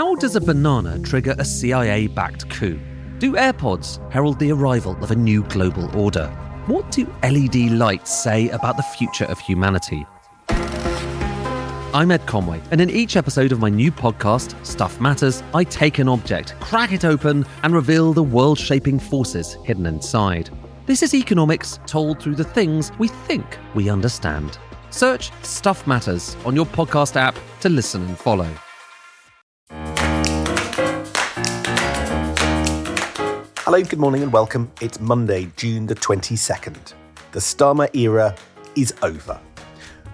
How does a banana trigger a CIA-backed coup? Do AirPods herald the arrival of a new global order? What do LED lights say about the future of humanity? I'm Ed Conway, and in each episode of my new podcast, Stuff Matters, I take an object, crack it open, and reveal the world-shaping forces hidden inside. This is economics told through the things we think we understand. Search Stuff Matters on your podcast app to listen and follow. Hello, good morning and welcome. It's Monday, June the 22nd. The Starmer era is over.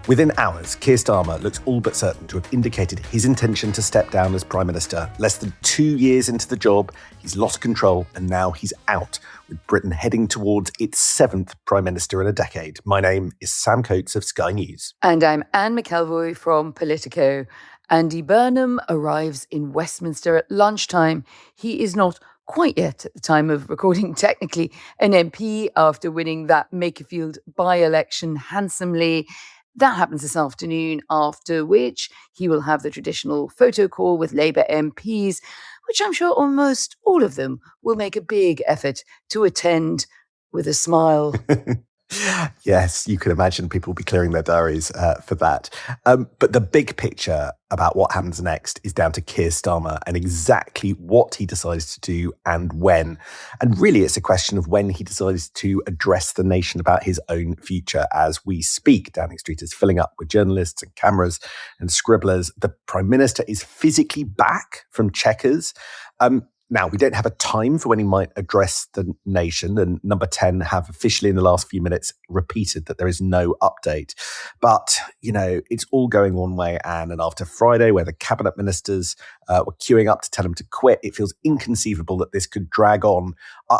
Within hours, Keir Starmer looks all but certain to have indicated his intention to step down as Prime Minister. Less than 2 years into the job, he's lost control and now he's out, with Britain heading towards its 7th Prime Minister in a decade. My name is Sam Coates of Sky News. And I'm Anne McElvoy from Politico. Andy Burnham arrives in Westminster at lunchtime. He is not quite yet, at the time of recording, technically an MP after winning that Makerfield by-election handsomely. That happens this afternoon, after which he will have the traditional photo call with Labour MPs, which I'm sure almost all of them will make a big effort to attend with a smile. Yes, you can imagine people will be clearing their diaries for that. But the big picture about what happens next is down to Keir Starmer and exactly what he decides to do and when. And really, it's a question of when he decides to address the nation about his own future. As we speak, Downing Street is filling up with journalists and cameras and scribblers. The Prime Minister is physically back from Chequers. Now, we don't have a time for when he might address the nation, and Number 10 have officially in the last few minutes repeated that there is no update. But, you know, it's all going one way, Anne, and after Friday, where the cabinet ministers were queuing up to tell him to quit, it feels inconceivable that this could drag on.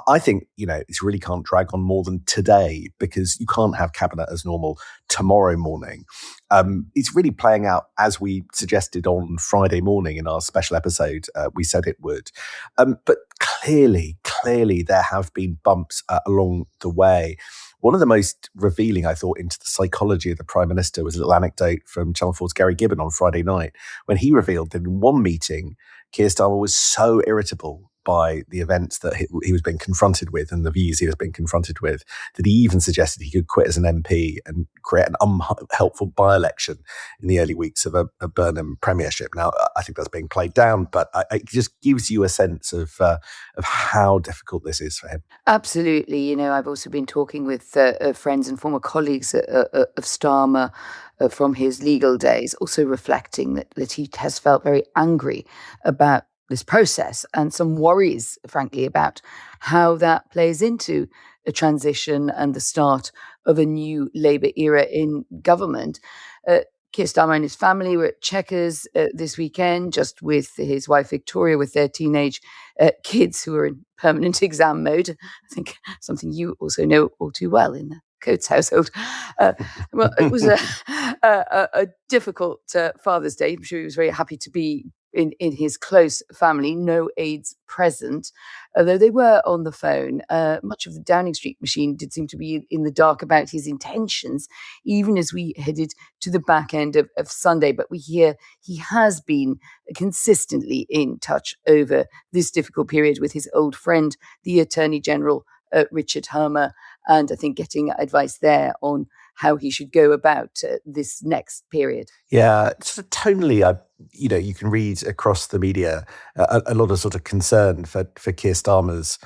I think, you know, this really can't drag on more than today, because you can't have cabinet as normal tomorrow morning. It's really playing out as we suggested on Friday morning in our special episode. We said it would. But clearly, there have been bumps along the way. One of the most revealing, I thought, into the psychology of the Prime Minister was a little anecdote from Channel 4's Gary Gibbon on Friday night, when he revealed that in one meeting, Keir Starmer was so irritable by the events that he was being confronted with and the views he was being confronted with, that he even suggested he could quit as an MP and create an unhelpful by-election in the early weeks of a Burnham premiership. Now, I think that's being played down, but it just gives you a sense of how difficult this is for him. Absolutely. You know, I've also been talking with friends and former colleagues of Starmer from his legal days, also reflecting that he has felt very angry about this process and some worries, frankly, about how that plays into a transition and the start of a new Labour era in government. Keir Starmer and his family were at Chequers this weekend, just with his wife Victoria, with their teenage kids who are in permanent exam mode. I think something you also know all too well in the Coates household. Well, it was a difficult Father's Day. I'm sure he was very happy to be in his close family, no aides present, although they were on the phone. Much of the Downing Street machine did seem to be in the dark about his intentions, even as we headed to the back end of Sunday. But we hear he has been consistently in touch over this difficult period with his old friend, the Attorney General, Richard Hermer, and I think getting advice there on how he should go about this next period. Yeah, sort of tonally, you can read across the media a lot of sort of concern for Keir Starmer's,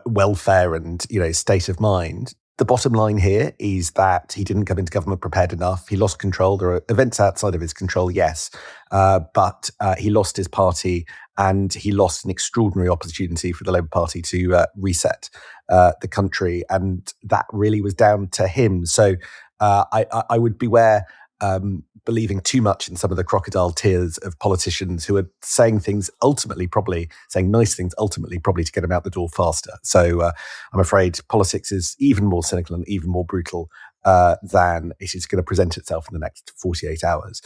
welfare and, state of mind. The bottom line here is that he didn't come into government prepared enough. He lost control. There are events outside of his control, yes, but he lost his party and he lost an extraordinary opportunity for the Labour Party to reset the country. And that really was down to him. So I would beware believing too much in some of the crocodile tears of politicians who are saying things ultimately, probably saying nice things ultimately, probably to get them out the door faster. So I'm afraid politics is even more cynical and even more brutal than it is going to present itself in the next 48 hours.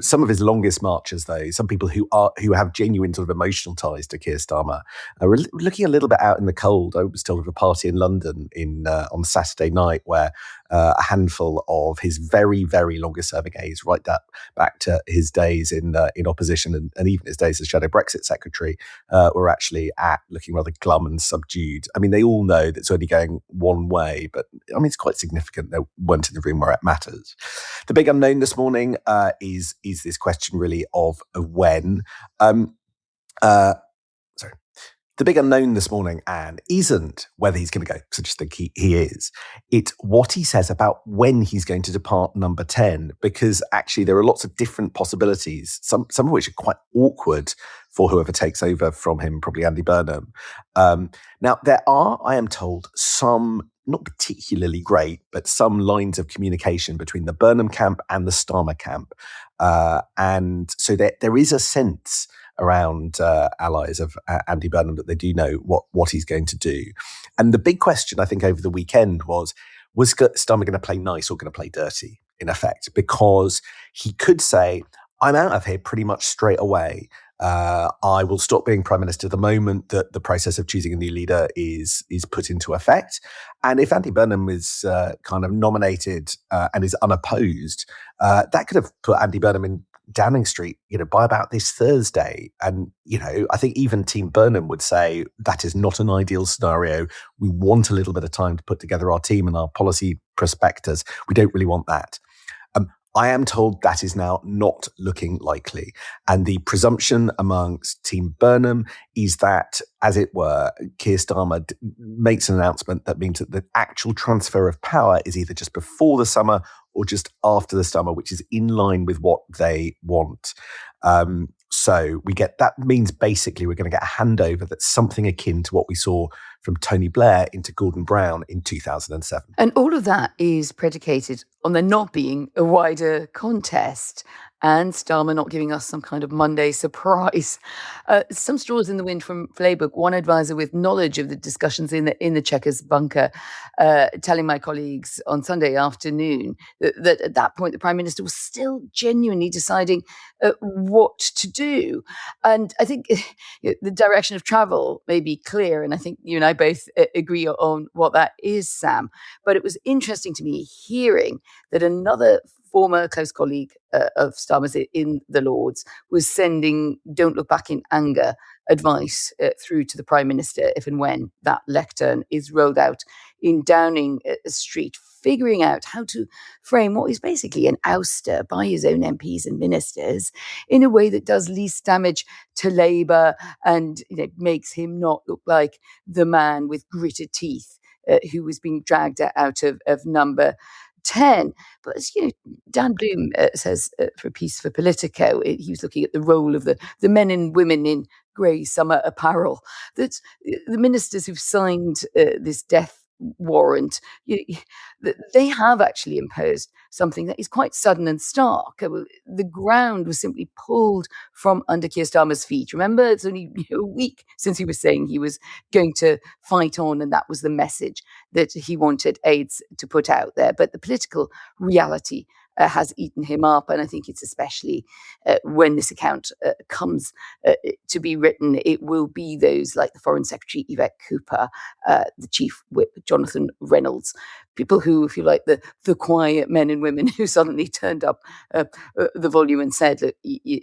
Some of his longest marches, though, some people who have genuine sort of emotional ties to Keir Starmer, are looking a little bit out in the cold. I was told of a party in London on Saturday night where a handful of his very, very longest serving aides, right back to his days in opposition and even his days as shadow Brexit secretary, were actually looking rather glum and subdued. I mean, they all know that it's only going one way, but I mean, it's quite significant they weren't in the room where it matters. The big unknown this morning is this question really of when. The big unknown this morning, Anne, isn't whether he's going to go, because I just think he is. It's what he says about when he's going to depart number 10, because actually there are lots of different possibilities, some of which are quite awkward for whoever takes over from him, probably Andy Burnham. Now, there are, I am told, some, not particularly great, but some lines of communication between the Burnham camp and the Starmer camp. And so there is a sense around allies of Andy Burnham that they do know what he's going to do. And the big question, I think, over the weekend was Starmer going to play nice or going to play dirty, in effect? Because he could say, I'm out of here pretty much straight away. I will stop being Prime Minister the moment that the process of choosing a new leader is put into effect. And if Andy Burnham is kind of nominated and is unopposed, that could have put Andy Burnham in Downing Street, by about this Thursday. And, I think even Team Burnham would say that is not an ideal scenario. We want a little bit of time to put together our team and our policy prospectus. We don't really want that. I am told that is now not looking likely. And the presumption amongst Team Burnham is that, as it were, Keir Starmer makes an announcement that means that the actual transfer of power is either just before the summer or just after the summer, which is in line with what they want. So that means basically we're going to get a handover that's something akin to what we saw from Tony Blair into Gordon Brown in 2007. And all of that is predicated on there not being a wider contest and Starmer not giving us some kind of Monday surprise. Some straws in the wind from Labour. One advisor with knowledge of the discussions in the Chequers bunker, telling my colleagues on Sunday afternoon that at that point the Prime Minister was still genuinely deciding what to do. And I think the direction of travel may be clear, and I think you and I both agree on what that is, Sam. But it was interesting to me hearing that another former close colleague of Starmer's in the Lords was sending "don't look back in anger" advice through to the Prime Minister if and when that lectern is rolled out in Downing Street, figuring out how to frame what is basically an ouster by his own MPs and ministers in a way that does least damage to Labour and makes him not look like the man with gritted teeth who was being dragged out of number 10. But as Dan Bloom says for a piece for Politico, he was looking at the role of the men and women in grey summer apparel, that the ministers who've signed this death warrant, they have actually imposed something that is quite sudden and stark. The ground was simply pulled from under Keir Starmer's feet. Remember, it's only a week since he was saying he was going to fight on, and that was the message that he wanted aides to put out there. But the political reality has eaten him up, and I think it's especially when this account comes to be written, it will be those like the Foreign Secretary Yvette Cooper, the Chief Whip Jonathan Reynolds, people who, if you like, the quiet men and women who suddenly turned up the volume and said, "Look,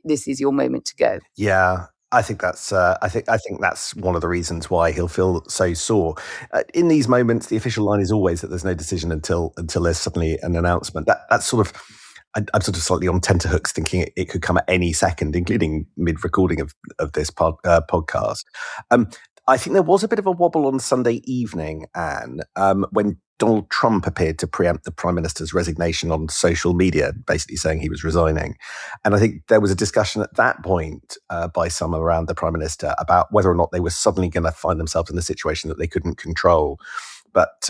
this is your moment to go." Yeah. I think that's. I think that's one of the reasons why he'll feel so sore. In these moments, the official line is always that there's no decision until there's suddenly an announcement. That's sort of. I'm sort of slightly on tenterhooks, thinking it could come at any second, including mid-recording of this podcast. I think there was a bit of a wobble on Sunday evening, Anne, when Donald Trump appeared to preempt the Prime Minister's resignation on social media, basically saying he was resigning. And I think there was a discussion at that point by some around the Prime Minister about whether or not they were suddenly going to find themselves in a situation that they couldn't control. But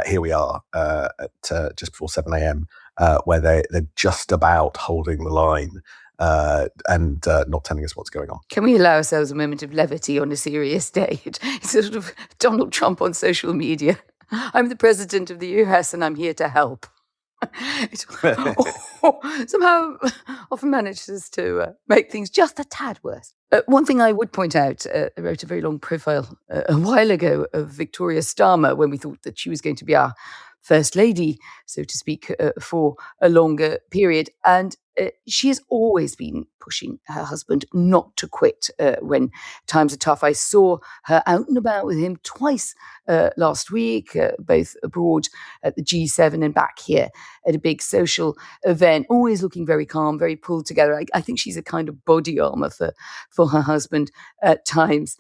here we are at just before 7 a.m., where they're just about holding the line and not telling us what's going on. Can we allow ourselves a moment of levity on a serious day? It's sort of Donald Trump on social media. I'm the president of the US and I'm here to help. Somehow often manages to make things just a tad worse. One thing I would point out, I wrote a very long profile a while ago of Victoria Starmer when we thought that she was going to be our First Lady, so to speak, for a longer period. And she has always been pushing her husband not to quit when times are tough. I saw her out and about with him twice last week, both abroad at the G7 and back here at a big social event, always looking very calm, very pulled together. I think she's a kind of body armor for her husband at times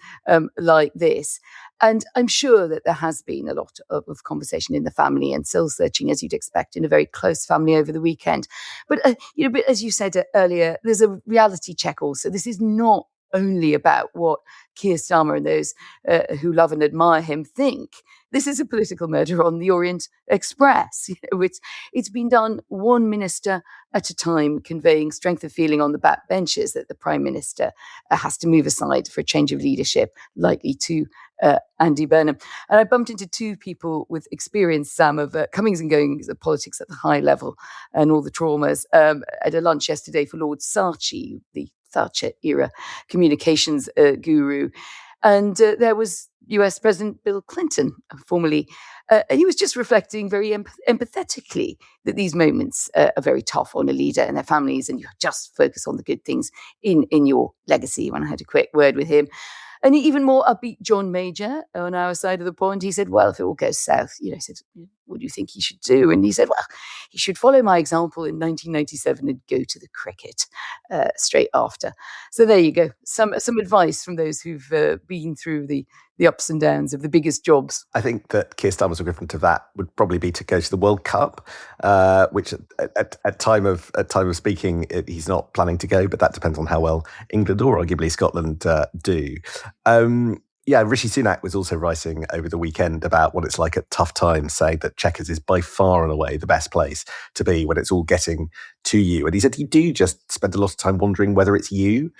like this. And I'm sure that there has been a lot of conversation in the family and soul searching, as you'd expect, in a very close family over the weekend. But, but as you said earlier, there's a reality check also. This is not only about what Keir Starmer and those who love and admire him think. This is a political murder on the Orient Express. It's been done one minister at a time, conveying strength of feeling on the back benches that the Prime Minister has to move aside for a change of leadership, likely to Andy Burnham. And I bumped into two people with experience, Sam, of comings and goings of politics at the high level and all the traumas at a lunch yesterday for Lord Saatchi, the Thatcher-era communications guru. And there was US President Bill Clinton, formerly. He was just reflecting very empathetically that these moments are very tough on a leader and their families, and you just focus on the good things in your legacy. When I had a quick word with him. And even more upbeat John Major on our side of the pond, he said, well, if it all goes south, I said, what do you think he should do? And he said, well, he should follow my example in 1997 and go to the cricket straight after. So there you go. Some advice from those who've been through the ups and downs of the biggest jobs. I think that Keir Starmer's equivalent to that would probably be to go to the World Cup, which at time of speaking, he's not planning to go, but that depends on how well England or arguably Scotland do. Rishi Sunak was also writing over the weekend about what it's like at tough times, saying that Chequers is by far and away the best place to be when it's all getting to you. And he said you do just spend a lot of time wondering whether it's you,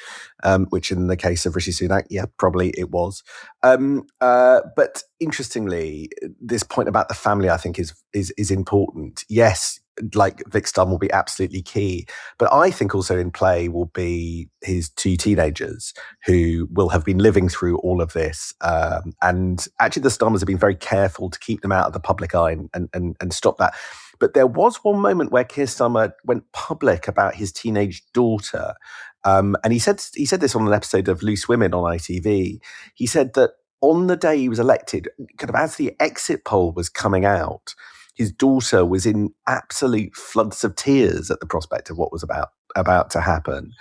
which in the case of Rishi Sunak, yeah, probably it was. But interestingly, this point about the family, I think, is important. Yes, like Vic Starmer will be absolutely key. But I think also in play will be his two teenagers who will have been living through all of this. And actually the Starmers have been very careful to keep them out of the public eye and stop that. But there was one moment where Keir Starmer went public about his teenage daughter. And he said this on an episode of Loose Women on ITV. He said that on the day he was elected, kind of as the exit poll was coming out, his daughter was in absolute floods of tears at the prospect of what was about to happen.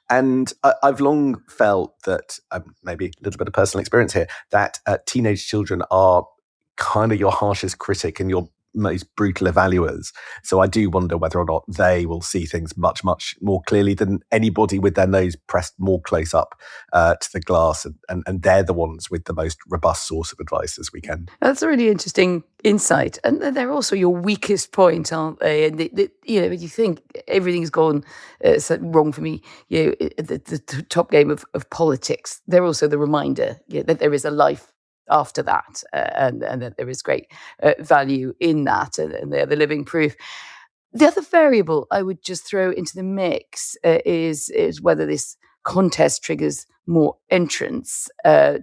And I've long felt that, maybe a little bit of personal experience here, that teenage children are kind of your harshest critic and your most brutal evaluators. So I do wonder whether or not they will see things much, much more clearly than anybody with their nose pressed more close up to the glass. And they're the ones with the most robust source of advice this weekend. That's a really interesting insight. And they're also your weakest point, aren't they? And when you think everything's gone wrong for me, the top game of politics, they're also the reminder that there is a life after that, and that there is great value in that, and they're the living proof. The other variable I would just throw into the mix is whether this contest triggers more entrants.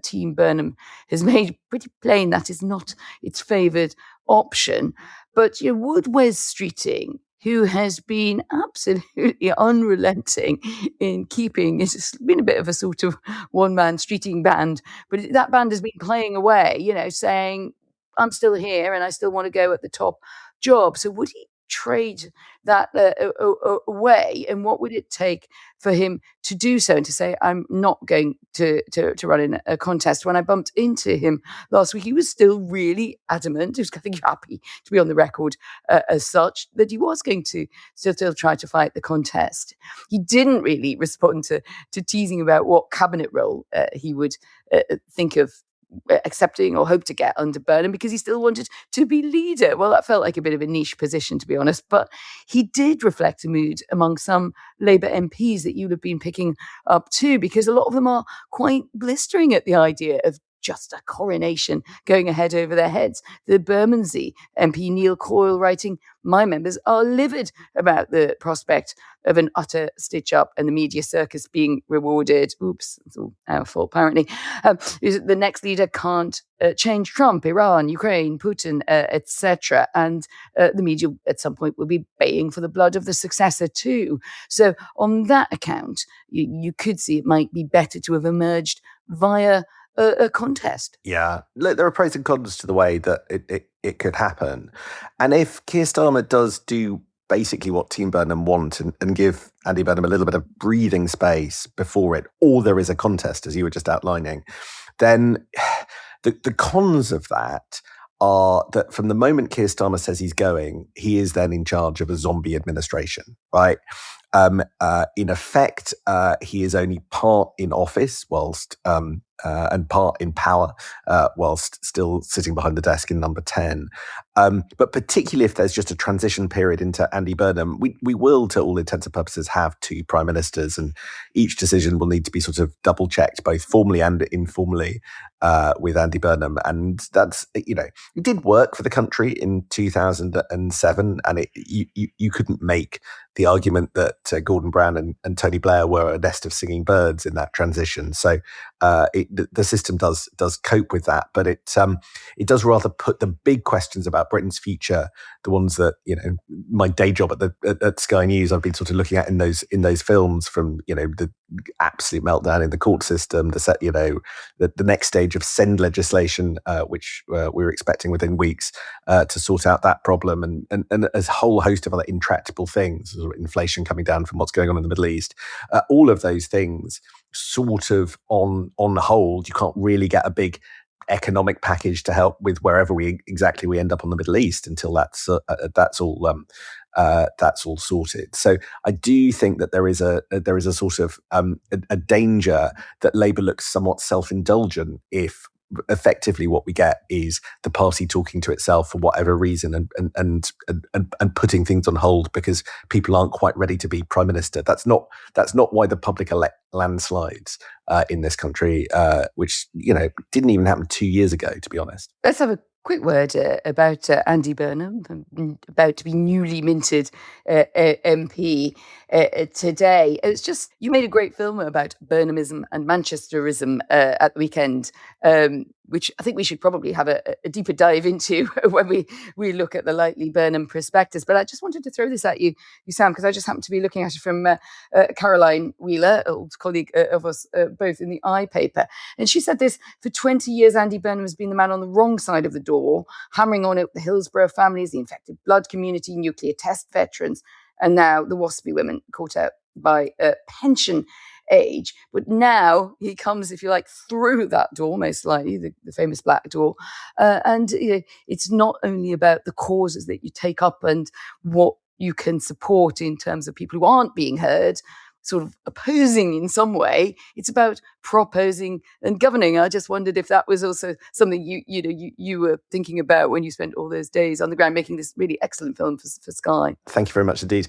Team Burnham has made pretty plain that is not its favoured option. But would Wes Streeting, who has been absolutely unrelenting in keeping, it's been a bit of a sort of one-man streeting band, but that band has been playing away, saying, I'm still here and I still want to go at the top job. So would he trade that away? And what would it take for him to do so and to say, I'm not going to run in a contest? When I bumped into him last week, he was still really adamant. He was, I think, happy to be on the record as such, that he was going to still try to fight the contest. He didn't really respond to teasing about what cabinet role he would think of accepting or hope to get under Burnham, because he still wanted to be leader. Well, that felt like a bit of a niche position, to be honest, but he did reflect a mood among some Labour MPs that you'd have been picking up too, because a lot of them are quite blistering at the idea of just a coronation going ahead over their heads. The Bermondsey MP Neil Coyle writing, "My members are livid about the prospect of an utter stitch-up and the media circus being rewarded." Oops, it's all our fault, apparently. The next leader can't change Trump, Iran, Ukraine, Putin, etc. And the media at some point will be baying for the blood of the successor too. So on that account, you could see it might be better to have emerged via a contest. Yeah, look, there are pros and cons to the way that it could happen. And if Keir Starmer does do basically what Team Burnham want and give Andy Burnham a little bit of breathing space before it, or there is a contest, as you were just outlining, then the cons of that are that from the moment Keir Starmer says he's going, he is then in charge of a zombie administration, right? In effect, he is only part in office whilst and part in power whilst still sitting behind the desk in number 10. But particularly if there's just a transition period into Andy Burnham, we will, to all intents and purposes, have two prime ministers, and each decision will need to be sort of double checked, both formally and informally, with Andy Burnham. And that's, it did work for the country in 2007, and you couldn't make the argument that Gordon Brown and Tony Blair were a nest of singing birds in that transition. So the system does cope with that, but it does rather put the big questions about Britain's future, the ones that my day job at Sky News I've been sort of looking at in those films, from the absolute meltdown in the court system, the next stage of send legislation, which we're expecting within weeks to sort out that problem, and a whole host of other intractable things, sort of inflation coming down from what's going on in the Middle East. All of those things sort of on hold. You can't really get a big economic package to help with wherever we end up on the Middle East until that's all sorted. So I do think that there is a sort of a danger that Labour looks somewhat self-indulgent if effectively what we get is the party talking to itself for whatever reason and putting things on hold because people aren't quite ready to be prime minister. That's not why the public elect landslides in this country, which didn't even happen 2 years ago, to be honest. Let's have a quick word about Andy Burnham, about to be newly minted MP today. It's just, you made a great film about Burnhamism and Manchesterism at the weekend, which I think we should probably have a deeper dive into when we look at the Lightly Burnham prospectus. But I just wanted to throw this at you, Sam, because I just happened to be looking at it from Caroline Wheeler, old colleague of us both in the iPaper. And she said this: for 20 years, Andy Burnham has been the man on the wrong side of the door, hammering on it the Hillsborough families, the infected blood community, nuclear test veterans, and now the WASPy women caught out by pension age. But now he comes, if you like, through that door, most likely, the famous black door. And it's not only about the causes that you take up and what you can support in terms of people who aren't being heard, sort of opposing in some way. It's about proposing and governing. I just wondered if that was also something you were thinking about when you spent all those days on the ground making this really excellent film for Sky. Thank you very much indeed.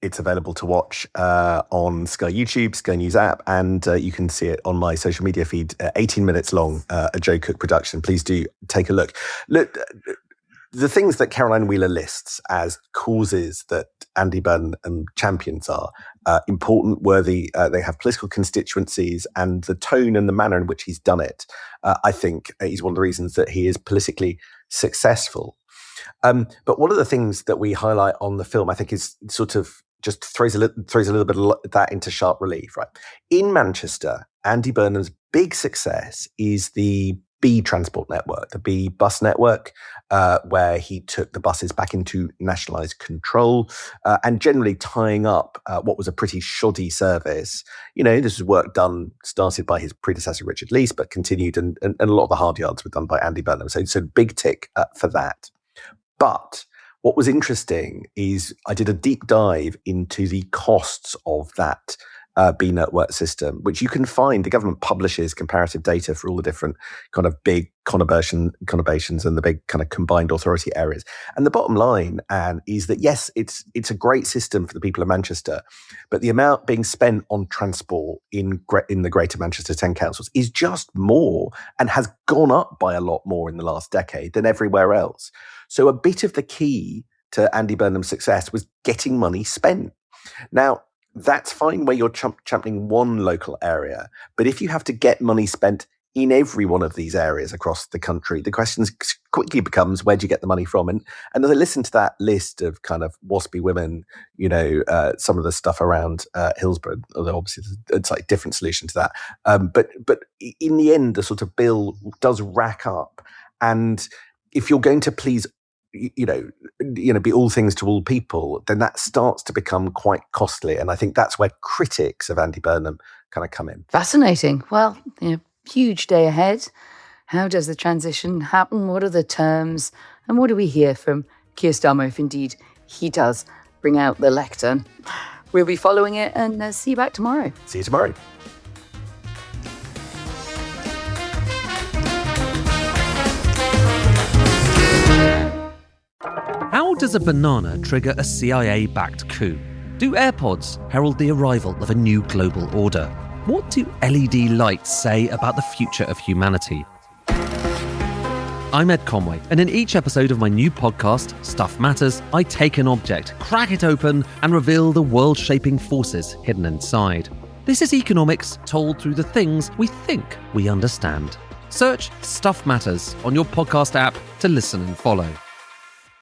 It's available to watch on Sky YouTube, Sky News app, and you can see it on my social media feed, 18 minutes long, a Joe Cook production. Please do take a look. Look, the things that Caroline Wheeler lists as causes that Andy Burnham champions are important, worthy. They have political constituencies, and the tone and the manner in which he's done it, I think, is one of the reasons that he is politically successful. But one of the things that we highlight on the film, I think, is sort of just throws a little bit of that into sharp relief, right? In Manchester, Andy Burnham's big success is the B transport network, the B bus network, where he took the buses back into nationalised control and generally tying up what was a pretty shoddy service. This was work started by his predecessor, Richard Leese, but continued, and a lot of the hard yards were done by Andy Burnham. So big tick for that. But what was interesting is I did a deep dive into the costs of that B network system, which you can find. The government publishes comparative data for all the different kind of big conurbations and the big kind of combined authority areas. And the bottom line, Anne, is that yes, it's a great system for the people of Manchester, but the amount being spent on transport in the Greater Manchester 10 councils is just more and has gone up by a lot more in the last decade than everywhere else. So a bit of the key to Andy Burnham's success was getting money spent. Now, that's fine where you're championing one local area, but if you have to get money spent in every one of these areas across the country, the question quickly becomes, where do you get the money from? And as I listen to that list of kind of waspy women, some of the stuff around Hillsborough, although obviously it's like a different solution to that. But in the end, the sort of bill does rack up. And if you're going to please be all things to all people, then that starts to become quite costly. And I think that's where critics of Andy Burnham kind of come in. Fascinating. Well, huge day ahead. How does the transition happen? What are the terms? And what do we hear from Kier Starmer if indeed he does bring out the lectern? We'll be following it and see you back tomorrow. See you tomorrow. How does a banana trigger a CIA-backed coup? Do AirPods herald the arrival of a new global order? What do LED lights say about the future of humanity? I'm Ed Conway, and in each episode of my new podcast, Stuff Matters, I take an object, crack it open, and reveal the world-shaping forces hidden inside. This is economics told through the things we think we understand. Search Stuff Matters on your podcast app to listen and follow.